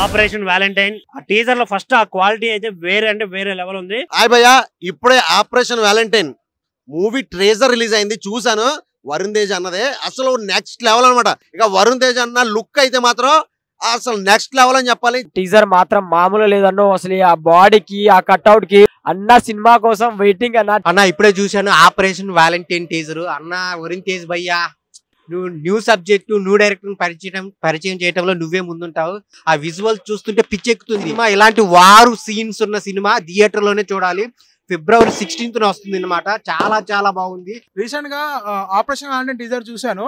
Operation Valentine ఆ teaser లో first ఆ క్వాలిటీ అయితే వేరే అంటే వేరే లెవెల్ ఉంది. హాయ్ భయ్యా, ఇప్పుడే operation Valentine movie treasure release అయింది, చూసాను. వరుణ్ తేజ్ అన్నదే అసలు నెక్స్ట్ లెవెల్ అనమాట. ఇక వరుణ్ తేజ్ అన్న లుక్ అయితే మాత్రం అసలు నెక్స్ట్ లెవెల్ అని చెప్పాలి. టీజర్ మాత్రం మామూలు లేదన్నో. అసలు ఆ బాడీకి ఆ కట్అవుట్ కి అన్న సినిమా కోసం వెయిటింగ్ అన్న. ఇప్పుడే చూశాను ఆపరేషన్ వ్యాలంటైన్ టీజర్. అన్న వరుణ్ తేజ్ భయ్యా, నువ్వు న్యూ సబ్జెక్టు న్యూ డైరెక్టర్ పరిచయం చేయడంలో నువ్వే ముందుంటావు. ఆ విజువల్స్ చూస్తుంటే పిచ్చెక్కుతుంది. సినిమా ఇలాంటి వారు సీన్స్ ఉన్న సినిమా థియేటర్ లోనే చూడాలి. February 16th వస్తుంది అనమాట. చాలా చాలా బాగుంది. రీసెంట్ గా ఆపరేషన్ వ్యాలంటైన్ టీజర్ చూశాను.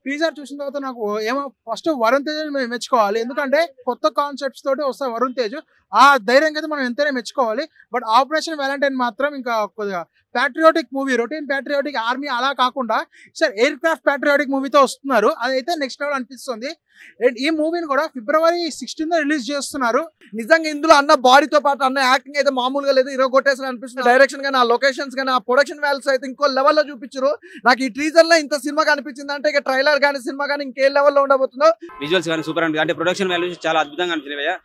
టీజర్ చూసిన తర్వాత నాకు ఏమో ఫస్ట్ వరుణ్ తేజ్ మెచ్చుకోవాలి. ఎందుకంటే కొత్త కాన్సెప్ట్స్ తోటి వస్తాయి వరుణ్ తేజ్. ఆ ధైర్యం అయితే మనం ఎంతైనా మెచ్చుకోవాలి. బట్ ఆపరేషన్ వ్యాలంటైన్ మాత్రం ఇంకా కొద్దిగా patriotic movie, routine patriotic army అలా కాకుండా సార్ ఎయిర్ క్రాఫ్ట్ ప్యాట్రియాటిక్ మూవీతో వస్తున్నారు. అదైతే నెక్స్ట్ లెవెల్ అనిపిస్తుంది. అండ్ ఈ మూవీని కూడా February 16th రిలీజ్ చేస్తున్నారు. నిజంగా ఇందులో అన్న బాడీతో పాటు అన్న యాక్టింగ్ అయితే మామూలుగా లేదు, హీరో కొట్టేసిన అనిపిస్తుంది. డైరెక్షన్ గానీ, ఆ లొకేషన్స్ కానీ, ఆ ప్రొడక్షన్ వాల్యూస్ అయితే ఇంకో లెవెల్లో చూపించారు. నాకు ఈ టీజర్ లో ఇంత సినిమా కనిపించింది అంటే ఇక ట్రైలర్ కానీ సినిమా కానీ ఇంకే లెవెల్లో ఉండబోతుందో. విజువల్స్ కానీ సూపర్ అంటే ప్రొడక్షన్ వాల్యూస్ చాలా అద్భుతంగా అనిపించినాయి.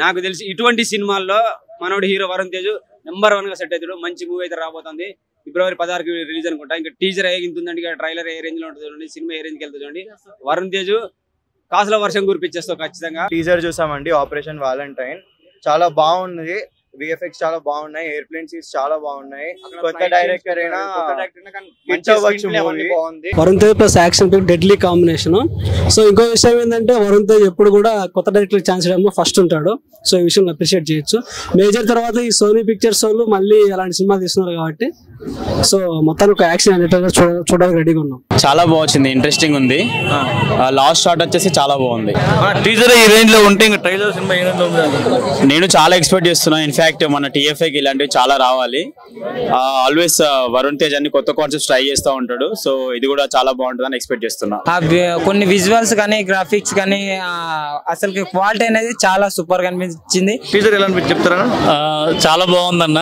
నాకు తెలిసి ఇటువంటి సినిమాల్లో మనోడు హీరో వరుణ్ తేజ్ నెంబర్ 1 గా సెట్ అవుతాడు. మంచి మూవీ అయితే రాబోతుంది. February 16కి రిలీజ్ అనుకుంటా. ఇంకా టీజర్ ఏగింటుందండి, ఇక ట్రైలర్ ఏ రేంజ్ లో ఉంటుంది, సినిమా ఏ రేంజ్కి వెళ్తుంది చూడండి. వరుణ్ తేజ్ కాసుల వర్షం కురిపించేస్తావు ఖచ్చితంగా. టీజర్ చూసామండి ఆపరేషన్ వ్యాలంటైన్, చాలా బాగుంది. VFX చాలా బాగున్నాయి, ఎయిర్ప్లేన్ సీన్స్ చాలా బాగున్నాయి. కొత్త డైరెక్టర్ అయినా Varun Tej plus action deadly combination. So ఇంకో విషయం ఏంటంటే వరుణ్ తేజ్ ఎప్పుడు కూడా కొత్త డైరెక్టర్ ఛాన్స్ ఇవ్వడంలో ఫస్ట్ ఉంటాడు. సో ఈ విషయం అప్రిషియేట్ చేయొచ్చు. మేజర్ తర్వాత ఈ సోనీ పిక్చర్స్ వాళ్ళు మళ్ళీ అలాంటి సినిమా తీస్తున్నారు కాబట్టి సో మొత్తానికి ఒక యాక్షన్ అనేటప్పుడు చూడడానికి రెడీగా ఉన్నాం. చాలా బాగుంది, ఇంట్రెస్టింగ్ ఉంది. లాస్ట్ షాట్ వచ్చేసి చాలా బాగుంది. టీజర్ ఈ రేంజ్ లో ఉంటే ఇంకా ట్రైలర్ సినిమా ఏ రేంజ్ లో ఉంది నేను చాలా ఎక్స్పెక్ట్ చేస్తున్నాను. ఇన్ఫాక్ట్ మన TFIకి ఇలాంటివి చాలా రావాలి. ఆల్వేస్ వరుణ్ తేజ్ అన్ని కొత్త కాన్సెప్ట్స్ ట్రై చేస్తూ ఉంటాడు. సో ఇది కూడా చాలా బాగుంటుందని ఎక్స్పెక్ట్ చేస్తున్నా. కొన్ని విజువల్స్ కానీ గ్రాఫిక్స్ కానీ అసలు క్వాలిటీ అనేది చాలా సూపర్ గా అనిపించింది. టీజర్ ఎలా అనిపించి చెప్తారా? చాలా బాగుందన్న.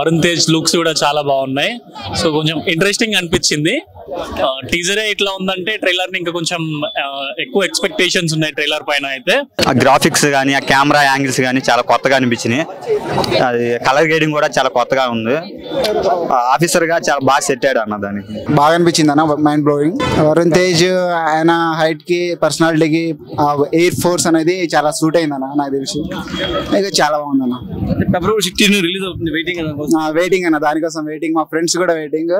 వరుణ్ తేజ్ లుక్స్ కూడా చాలా బాగున్నాయి. సో కొంచెం ఇంట్రెస్టింగ్ అనిపించింది. టీజరే ఇట్లా ఉందంటే ట్రైలర్ ని ఇంకా కొంచెం ఎక్కువ ఎక్స్పెక్టేషన్స్ ఉన్నాయి ట్రైలర్ పైన. అయితే ఆ గ్రాఫిక్స్ కానీ, ఆ కెమెరా యాంగిల్స్ కానీ చాలా కొత్తగా అనిపించినాయి. అది కలర్ గ్రేడింగ్ కూడా చాలా కొత్తగా ఉంది. ఆఫీసర్ గా చాలా బాగా సెట్ అయ్యాడు అన్న. దానికి బాగా అనిపించింది అన్న, మైండ్ బ్లోయింగ్. వరుణ్ తేజ్ ఆయన హైట్ కి, పర్సనాలిటీకి ఎయిర్ ఫోర్స్ అనేది చాలా సూట్ అయింది అన్న. నాకు తెలిసి ఇక చాలా బాగుంది అన్న. February 16 రిలీజ్ అవుతుంది. వెయిటింగ్ అన్న, దానికోసం వెయిటింగ్. మా ఫ్రెండ్స్ కూడా వెయిటింగ్.